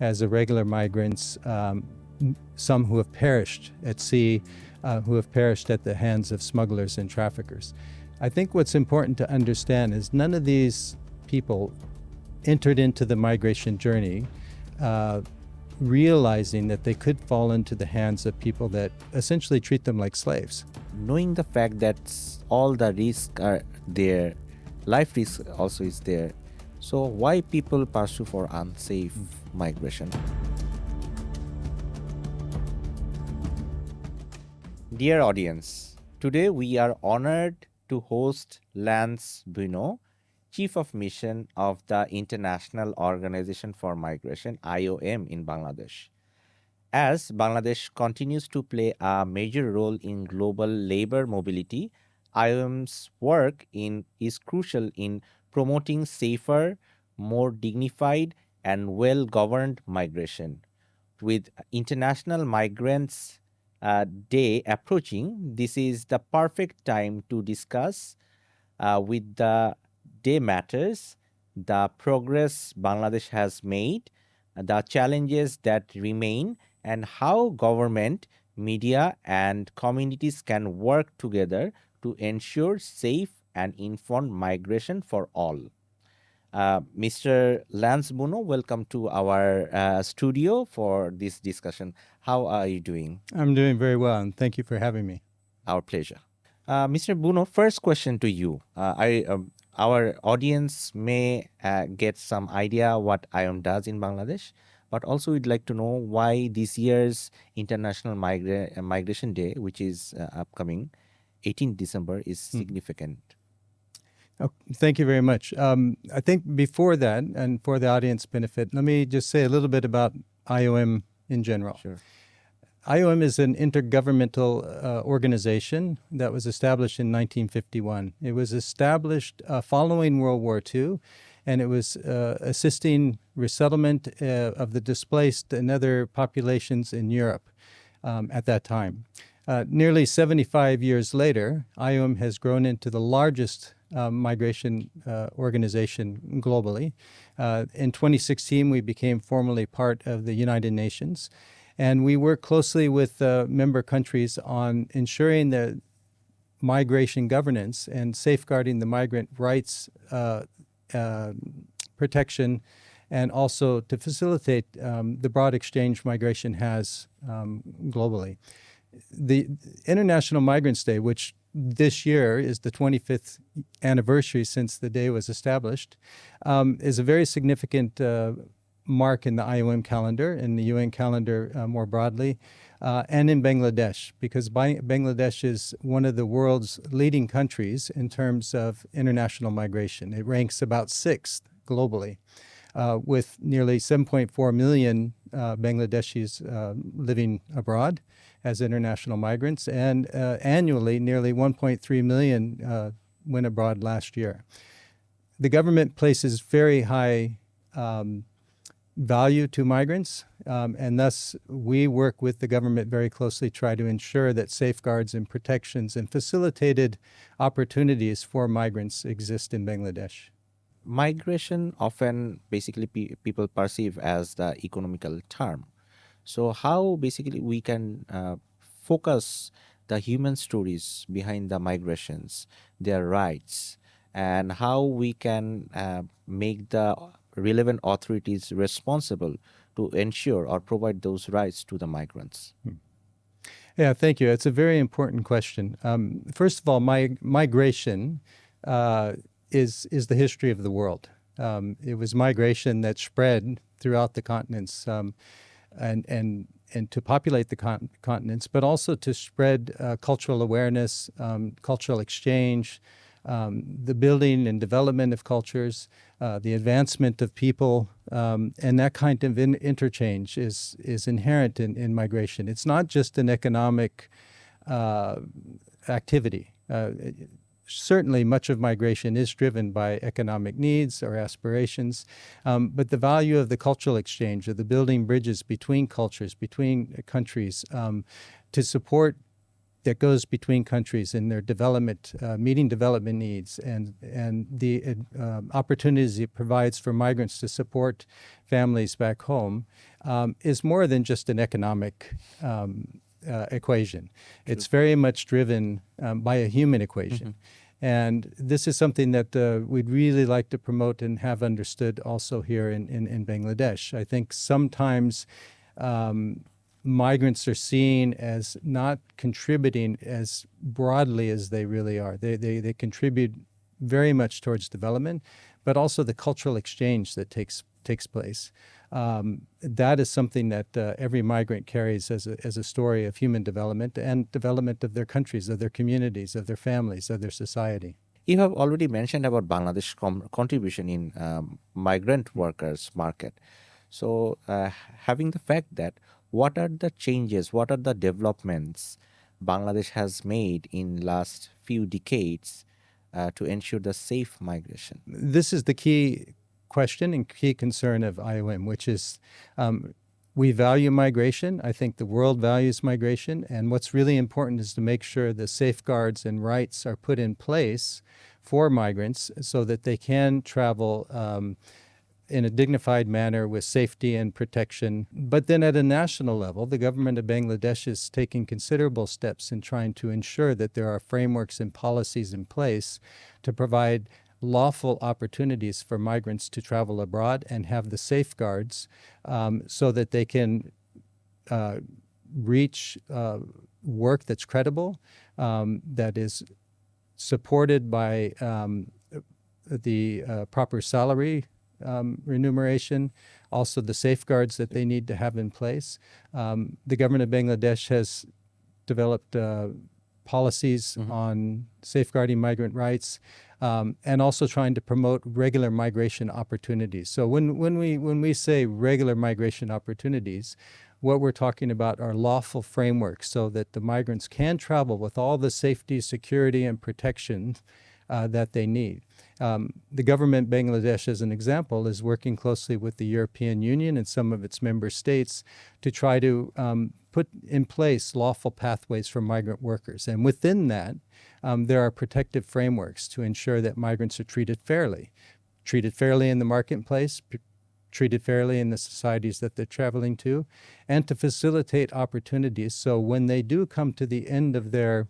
as irregular migrants, some who have perished at sea, who have perished at the hands of smugglers and traffickers. I think what's important to understand is none of these people entered into the migration journey realizing that they could fall into the hands of people that essentially treat them like slaves. Knowing the fact that all the risks are there, life risk also is there, so why people pursue for unsafe migration? Dear audience, today we are honored to host Lance Bonneau, Chief of Mission of the International Organization for Migration, IOM, in Bangladesh. As Bangladesh continues to play a major role in global labor mobility, IOM's work is crucial in promoting safer, more dignified, and well-governed migration. With International Migrants Day approaching, this is the perfect time to discuss with the day matters, the progress Bangladesh has made, the challenges that remain, and how government, media, and communities can work together to ensure safe and informed migration for all. Mr. Lance Bonneau, welcome to our studio for this discussion. How are you doing? I'm doing very well, and thank you for having me. Our pleasure. Mr. Bonneau, first question to you. Our audience may get some idea what IOM does in Bangladesh, but also we'd like to know why this year's International Migration Day, which is upcoming 18th December, is significant. Oh, thank you very much. I think before that, and for the audience benefit, let me just say a little bit about IOM in general. Sure. IOM is an intergovernmental organization that was established in 1951. It was established following World War II, and it was assisting resettlement of the displaced and other populations in Europe at that time. Nearly 75 years later, IOM has grown into the largest migration organization globally. In 2016, we became formally part of the United Nations, and we work closely with member countries on ensuring that migration governance and safeguarding the migrant rights protection, and also to facilitate the broad exchange migration has globally. The International Migrants Day, which this year is the 25th anniversary since the day was established, is a very significant mark in the IOM calendar, in the UN calendar more broadly, and in Bangladesh, because Bangladesh is one of the world's leading countries in terms of international migration. It ranks about 6th globally, with nearly 7.4 million Bangladeshis living abroad as international migrants, and annually nearly 1.3 million went abroad last year. The government places very high value to migrants, and thus we work with the government very closely, try to ensure that safeguards and protections and facilitated opportunities for migrants exist in Bangladesh. Migration often basically people perceive as the economical term. So how basically we can focus the human stories behind the migrations, their rights, and how we can make the relevant authorities responsible to ensure or provide those rights to the migrants? Yeah, thank you. It's a very important question. First of all, migration is the history of the world. It was migration that spread throughout the continents and to populate the continents, but also to spread cultural awareness, cultural exchange, the building and development of cultures, the advancement of people, and that kind of interchange is inherent in migration. It's not just an economic activity. Certainly, much of migration is driven by economic needs or aspirations, but the value of the cultural exchange, of the building bridges between cultures, between countries, to support that goes between countries in their development, meeting development needs, and the opportunities it provides for migrants to support families back home, is more than just an economic equation. It's very much driven by a human equation. And this is something that we'd really like to promote and have understood also here in Bangladesh. I think sometimes migrants are seen as not contributing as broadly as they really are. They contribute very much towards development, but also the cultural exchange that takes place. That is something that every migrant carries as a story of human development and development of their countries, of their communities, of their families, of their society. You have already mentioned about Bangladesh contribution in migrant workers market. So, having the fact that, what are the changes, what are the developments Bangladesh has made in last few decades to ensure the safe migration? This is the key question and key concern of IOM, which is we value migration. I think the world values migration. And what's really important is to make sure the safeguards and rights are put in place for migrants so that they can travel in a dignified manner with safety and protection. But then at a national level, the government of Bangladesh is taking considerable steps in trying to ensure that there are frameworks and policies in place to provide lawful opportunities for migrants to travel abroad and have the safeguards so that they can reach work that's credible, that is supported by the proper salary remuneration, also the safeguards that they need to have in place. The government of Bangladesh has developed policies on safeguarding migrant rights and also trying to promote regular migration opportunities. So when we say regular migration opportunities, what we're talking about are lawful frameworks so that the migrants can travel with all the safety, security, and protection that they need. The government, Bangladesh, as an example, is working closely with the European Union and some of its member states to try to put in place lawful pathways for migrant workers. And within that, there are protective frameworks to ensure that migrants are treated fairly in the marketplace, treated fairly in the societies that they're traveling to, and to facilitate opportunities so when they do come to the end of their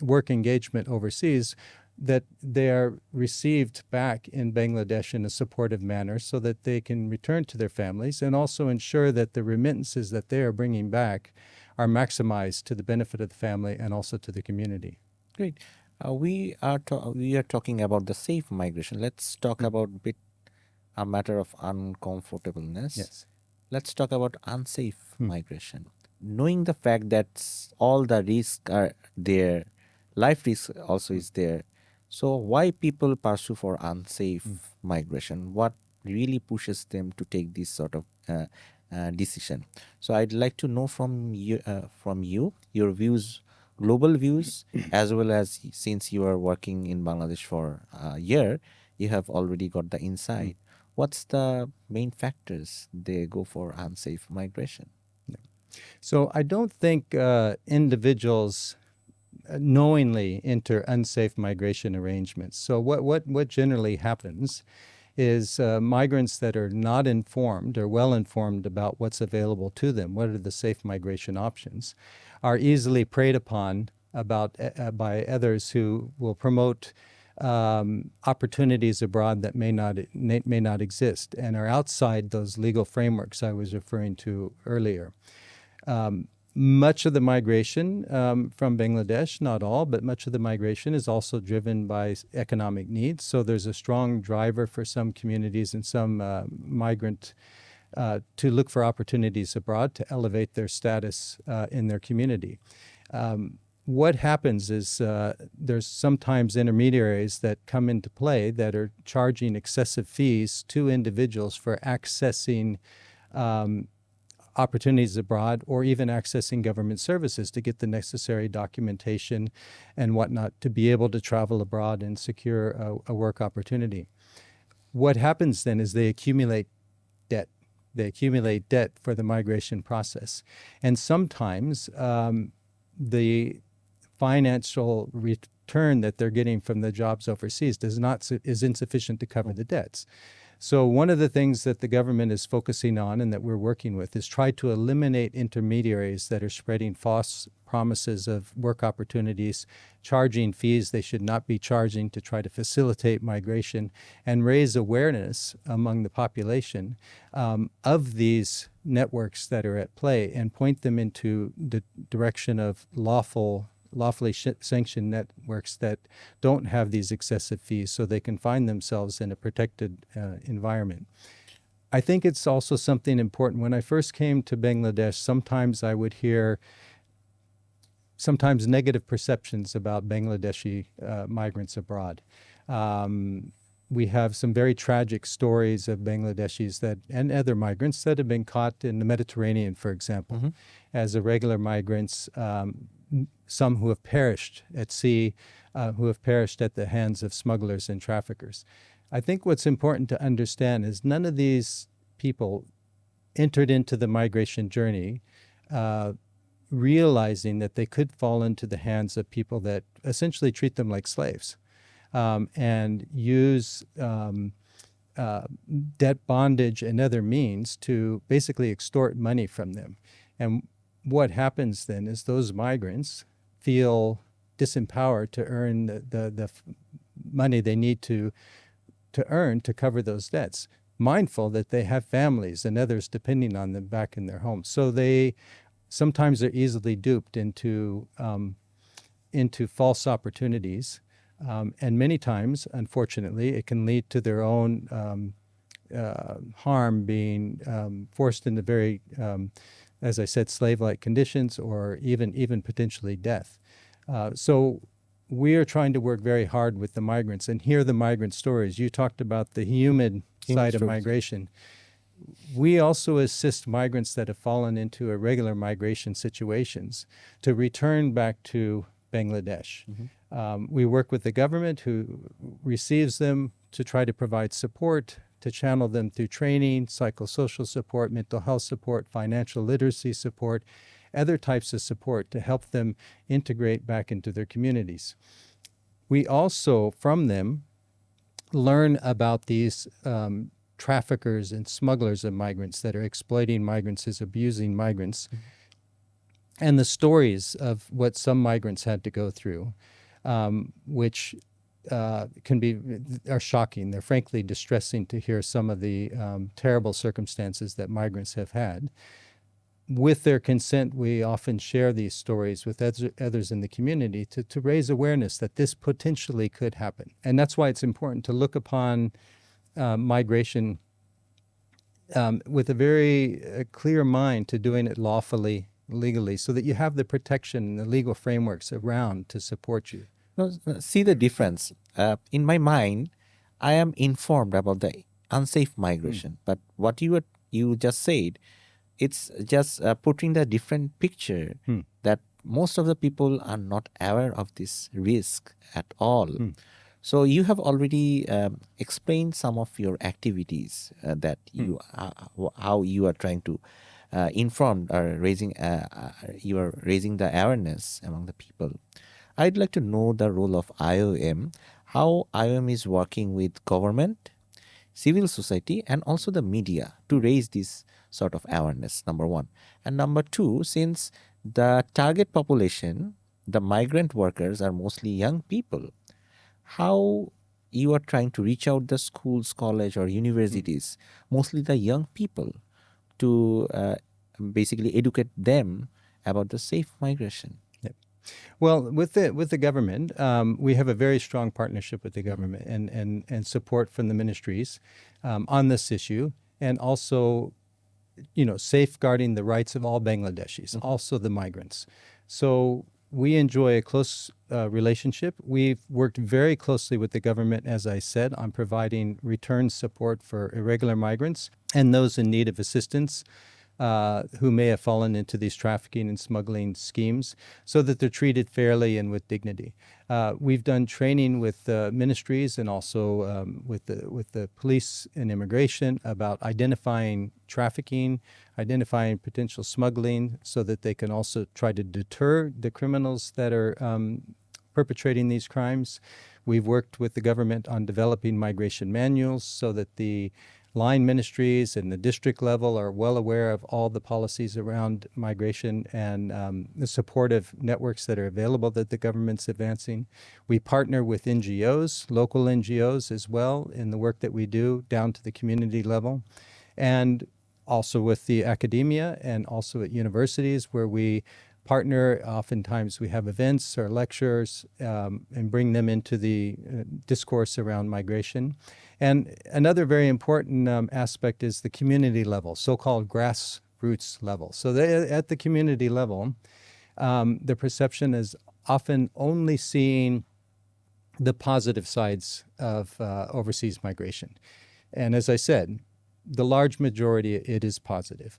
work engagement overseas, that they are received back in Bangladesh in a supportive manner so that they can return to their families and also ensure that the remittances that they are bringing back are maximized to the benefit of the family and also to the community. Great. We are talking about the safe migration. Let's talk about a matter of uncomfortableness. Yes. Let's talk about unsafe migration. Knowing the fact that all the risks are there, life risk also is there. So why people pursue for unsafe migration? What really pushes them to take this sort of decision? So I'd like to know from you your views, global views, as well as since you are working in Bangladesh for a year, you have already got the insight. What's the main factors they go for unsafe migration? So I don't think individuals knowingly enter unsafe migration arrangements. So what generally happens is migrants that are not informed or well informed about what's available to them, what are the safe migration options, are easily preyed upon by others who will promote opportunities abroad that may not exist and are outside those legal frameworks I was referring to earlier. Much of the migration from Bangladesh, not all, but much of the migration is also driven by economic needs. So there's a strong driver for some communities and some migrant to look for opportunities abroad to elevate their status in their community. What happens is there's sometimes intermediaries that come into play that are charging excessive fees to individuals for accessing opportunities abroad or even accessing government services to get the necessary documentation and whatnot to be able to travel abroad and secure a work opportunity. What happens then is they accumulate debt. They accumulate debt for the migration process. And sometimes the financial return that they're getting from the jobs overseas is insufficient to cover the debts. So one of the things that the government is focusing on and that we're working with is try to eliminate intermediaries that are spreading false promises of work opportunities, charging fees they should not be charging to try to facilitate migration, and raise awareness among the population of these networks that are at play and point them into the direction of lawfully sanctioned networks that don't have these excessive fees so they can find themselves in a protected environment. I think it's also something important. When I first came to Bangladesh, sometimes I would hear negative perceptions about Bangladeshi migrants abroad. We have some very tragic stories of Bangladeshis and other migrants that have been caught in the Mediterranean, for example, as irregular migrants, some who have perished at sea, who have perished at the hands of smugglers and traffickers. I think what's important to understand is none of these people entered into the migration journey realizing that they could fall into the hands of people that essentially treat them like slaves and use debt bondage and other means to basically extort money from them. And what happens then is those migrants feel disempowered to earn the money they need to earn to cover those debts, mindful that they have families and others depending on them back in their homes. So they sometimes are easily duped into false opportunities. And many times, unfortunately, it can lead to their own harm, being forced into very, as I said, slave-like conditions, or even potentially death. So we are trying to work very hard with the migrants and hear the migrant stories. You talked about the human side of migration. We also assist migrants that have fallen into irregular migration situations to return back to Bangladesh. We work with the government who receives them to try to provide support, to channel them through training, psychosocial support, mental health support, financial literacy support, other types of support to help them integrate back into their communities. We also, from them, learn about these traffickers and smugglers of migrants that are exploiting migrants, is abusing migrants, and the stories of what some migrants had to go through, which are shocking. They're frankly distressing to hear some of the terrible circumstances that migrants have had. With their consent, we often share these stories with others in the community to raise awareness that this potentially could happen. And that's why it's important to look upon migration with a very clear mind to doing it lawfully, legally, so that you have the protection and the legal frameworks around to support you. No, see the difference. In my mind, I am informed about the unsafe migration, but what you just said, it's just putting the different picture that most of the people are not aware of this risk at all. So you have already explained some of your activities that you how you are trying to inform or you are raising the awareness among the people. I'd like to know the role of IOM, how IOM is working with government, civil society, and also the media to raise this sort of awareness, number one. And number two, since the target population, the migrant workers, are mostly young people, how you are trying to reach out the schools, college, or universities, mostly the young people, to basically educate them about the safe migration? Well, with the government, we have a very strong partnership with the government and support from the ministries on this issue, and also, safeguarding the rights of all Bangladeshis, also the migrants. So we enjoy a close relationship. We've worked very closely with the government, as I said, on providing return support for irregular migrants and those in need of assistance who may have fallen into these trafficking and smuggling schemes, so that they're treated fairly and with dignity. We've done training with ministries and also with the police and immigration about identifying trafficking, identifying potential smuggling, so that they can also try to deter the criminals that are perpetrating these crimes. We've worked with the government on developing migration manuals so that the line ministries and the district level are well aware of all the policies around migration and the supportive networks that are available that the government's advancing. We partner with NGOs, local NGOs as well, in the work that we do down to the community level, and also with the academia and also at universities where we partner. Oftentimes we have events or lectures and bring them into the discourse around migration. And another very important aspect is the community level, so-called grassroots level. So at the community level, the perception is often only seeing the positive sides of overseas migration. And as I said, the large majority, it is positive.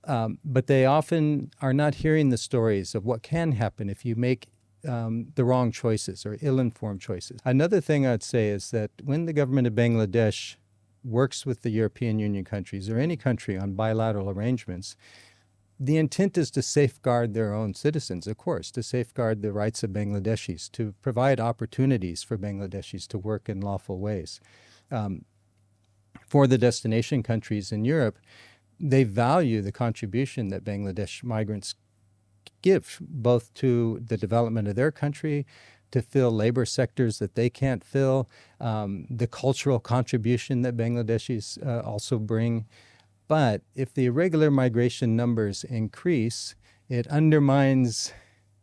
But they often are not hearing the stories of what can happen if you make the wrong choices or ill-informed choices. Another thing I'd say is that when the government of Bangladesh works with the European Union countries or any country on bilateral arrangements, the intent is to safeguard their own citizens, of course, to safeguard the rights of Bangladeshis, to provide opportunities for Bangladeshis to work in lawful ways. For the destination countries in Europe, they value the contribution that Bangladesh migrants give, both to the development of their country, to fill labor sectors that they can't fill, the cultural contribution that Bangladeshis also bring. But if the irregular migration numbers increase, it undermines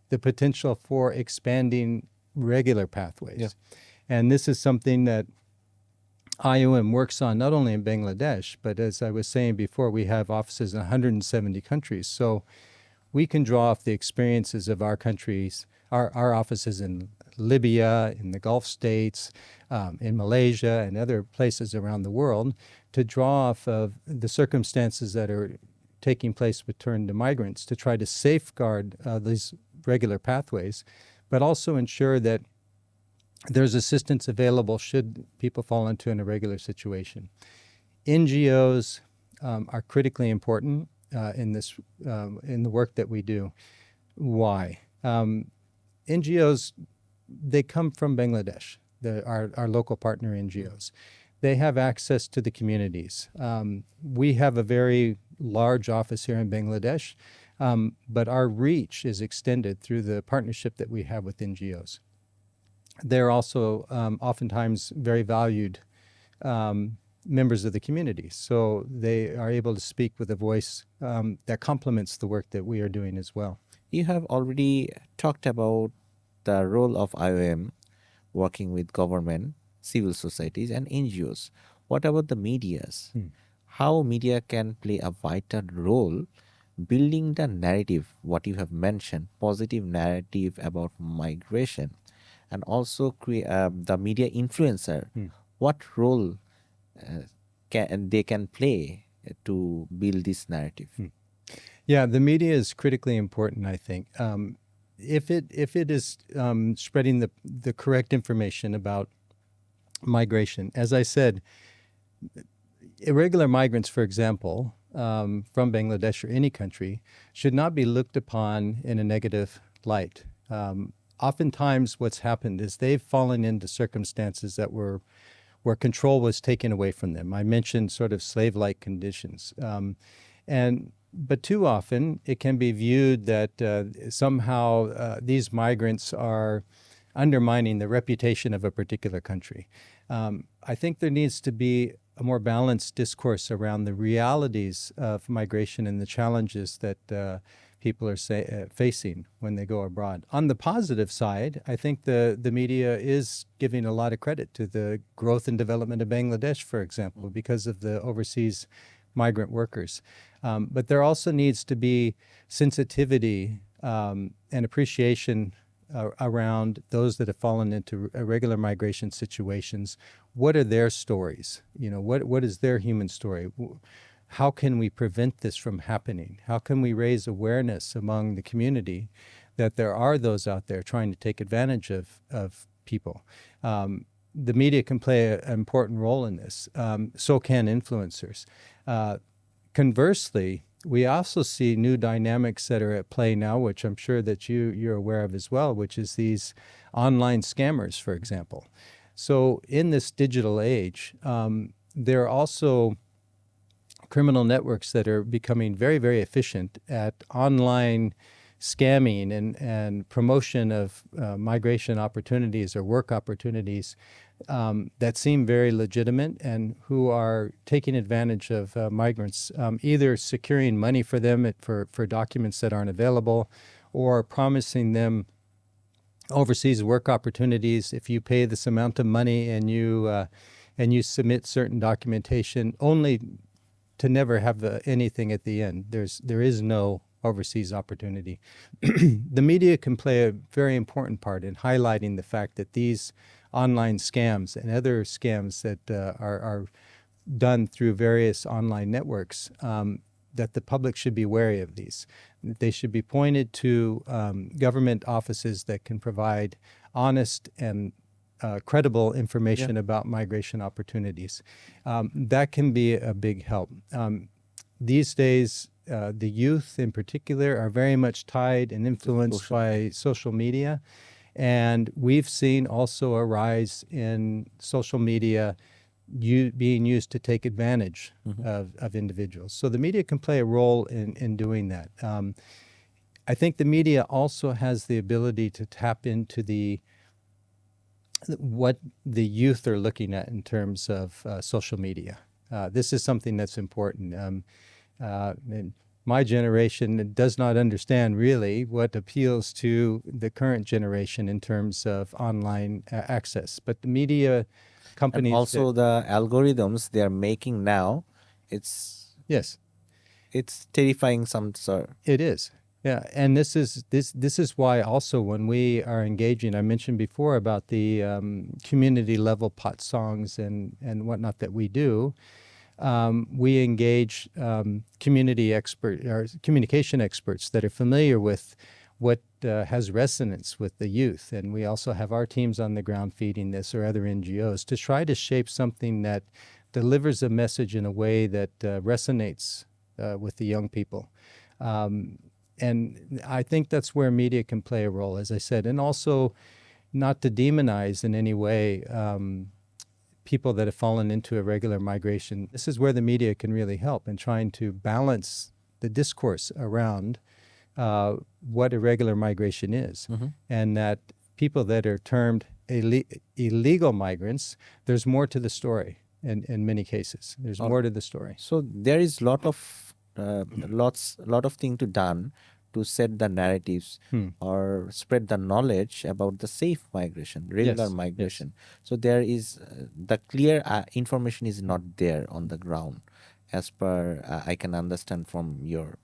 the potential for expanding regular pathways. Yeah. And this is something that IOM works on not only in Bangladesh, but as I was saying before, we have offices in 170 countries. So we can draw off the experiences of our countries, our offices in Libya, in the Gulf states, in Malaysia, and other places around the world to draw off of the circumstances that are taking place with return to migrants to try to safeguard these regular pathways, but also ensure that there's assistance available should people fall into an irregular situation. NGOs are critically important in the work that we do. Why? NGOs, they come from Bangladesh, our local partner NGOs. They have access to the communities. We have a very large office here in Bangladesh, but our reach is extended through the partnership that we have with NGOs. They're also oftentimes very valued members of the community. So they are able to speak with a voice that complements the work that we are doing as well. You have already talked about the role of IOM working with government, civil societies, and NGOs. What about the medias? How media can play a vital role building the narrative, what you have mentioned, positive narrative about migration, and also create the media influencer. What role they can play to build this narrative? Yeah, the media is critically important, I think. If it is spreading the correct information about migration, as I said, irregular migrants, for example, from Bangladesh or any country, should not be looked upon in a negative light. Oftentimes what's happened is they've fallen into circumstances that where control was taken away from them. I mentioned sort of slave-like conditions. But too often it can be viewed that somehow these migrants are undermining the reputation of a particular country. I think there needs to be a more balanced discourse around the realities of migration and the challenges that people are facing when they go abroad. On the positive side, I think the media is giving a lot of credit to the growth and development of Bangladesh, for example, because of the overseas migrant workers. But there also needs to be sensitivity and appreciation around those that have fallen into irregular migration situations. What are their stories? What is their human story? How can we prevent this from happening? How can we raise awareness among the community that there are those out there trying to take advantage of people? The media can play an important role in this. So can influencers. Conversely, We also see new dynamics that are at play now, which I'm sure that you're aware of as well, which is these online scammers, for example. So in this digital age, there are also criminal networks that are becoming very, very efficient at online scamming and promotion of migration opportunities or work opportunities that seem very legitimate and who are taking advantage of migrants, either securing money for them for documents that aren't available or promising them overseas work opportunities if you pay this amount of money and you submit certain documentation, only to never have anything at the end. There is no overseas opportunity. The media can play a very important part in highlighting the fact that these online scams and other scams that are done through various online networks, that the public should be wary of these. They should be pointed to government offices that can provide honest and credible information about migration opportunities. That can be a big help. These days, the youth in particular are very much tied and influenced by social media. And we've seen also a rise in social media being used to take advantage of individuals. So the media can play a role in doing that. I think the media also has the ability to tap into what the youth are looking at in terms of social media. This is something that's important. And my generation does not understand really what appeals to the current generation in terms of online access. But the media companies... And also the algorithms they are making now, it's terrifying some sort. It is. Yeah, and this is why also when we are engaging, I mentioned before about the community level pot songs and whatnot that we do. We engage communication experts that are familiar with what has resonance with the youth, and we also have our teams on the ground feeding this or other NGOs to try to shape something that delivers a message in a way that resonates with the young people. And I think that's where media can play a role, as I said, and also not to demonize in any way people that have fallen into irregular migration. This is where the media can really help in trying to balance the discourse around what irregular migration is, and that people that are termed illegal migrants, there's more to the story in many cases. There's more to the story. So there is lot of thing to done to set the narratives or spread the knowledge about the safe migration, regular migration. So there is the clear information is not there on the ground, as per I can understand from your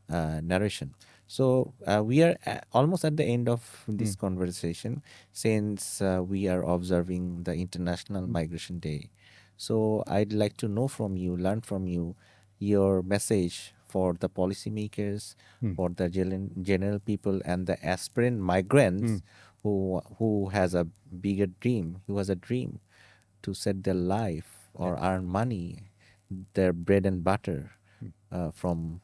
narration. So we are almost at the end of this conversation, since we are observing the International Migration Day. So I'd like to know from you, learn from you, your message for the policymakers, for the general people, and the aspirant migrants who has a bigger dream, who has a dream to set their life or earn money, their bread and butter from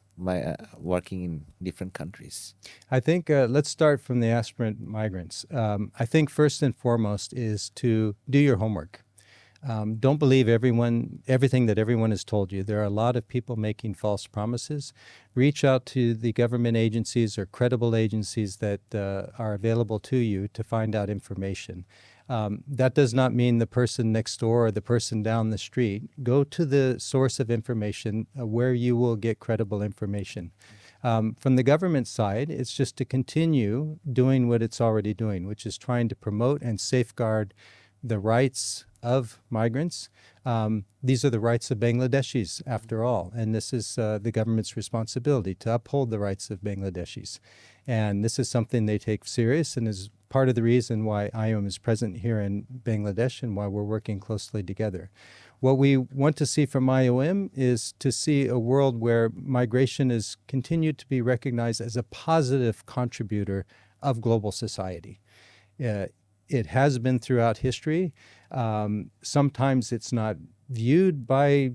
working in different countries. I think let's start from the aspirant migrants. I think first and foremost is to do your homework. Don't believe everything that everyone has told you. There are a lot of people making false promises. Reach out to the government agencies or credible agencies that are available to you to find out information. That does not mean the person next door or the person down the street. Go to the source of information where you will get credible information. From the government side, it's just to continue doing what it's already doing, which is trying to promote and safeguard the rights of migrants. These are the rights of Bangladeshis, after all, and this is the government's responsibility to uphold the rights of Bangladeshis. And this is something they take serious and is part of the reason why IOM is present here in Bangladesh and why we're working closely together. What we want to see from IOM is to see a world where migration is continued to be recognized as a positive contributor of global society. It has been throughout history. Sometimes it's not viewed by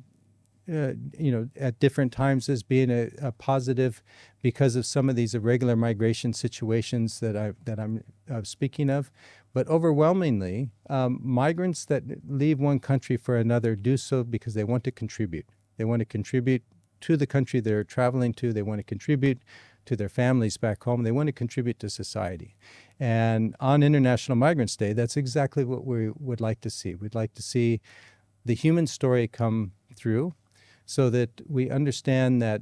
at different times as being a positive because of some of these irregular migration situations that I'm speaking of. But overwhelmingly, migrants that leave one country for another do so because they want to contribute. They want to contribute to the country they're traveling to. They want to contribute to their families back home. They want to contribute to society. And on International Migrants Day, that's exactly what we would like to see. We'd like to see the human story come through so that we understand that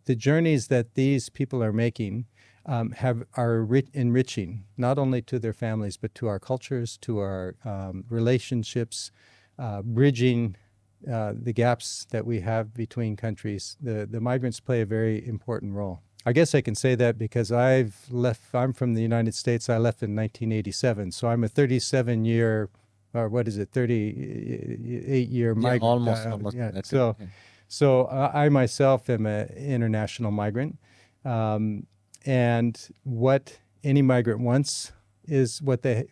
the journeys that these people are making are enriching, not only to their families, but to our cultures, to our relationships, bridging the gaps that we have between countries. The migrants play a very important role. I guess I can say that because I'm from the United States. I left in 1987, so I'm a 37-year, or what is it, 38-year migrant. Almost. Yeah. So I myself am an international migrant. And what any migrant wants is what they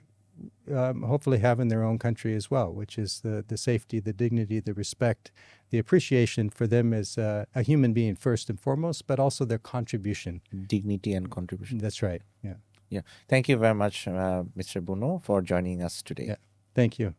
hopefully have in their own country as well, which is the safety, the dignity, the respect, the appreciation for them as a human being first and foremost, but also their contribution. Dignity and contribution. That's right. Yeah. Yeah. Thank you very much, Mr. Bonneau, for joining us today. Yeah. Thank you.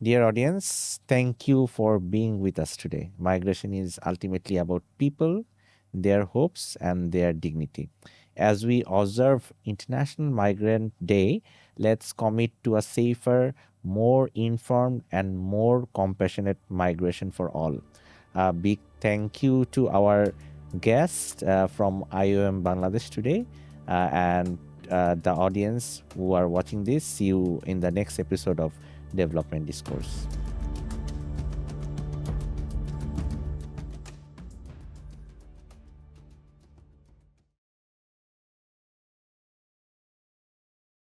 Dear audience, thank you for being with us today. Migration is ultimately about people, their hopes, and their dignity. As we observe International Migrant Day, let's commit to a safer, more informed, and more compassionate migration for all. A big thank you to our guest from IOM Bangladesh today, and the audience who are watching this. See you in the next episode of Development Discourse.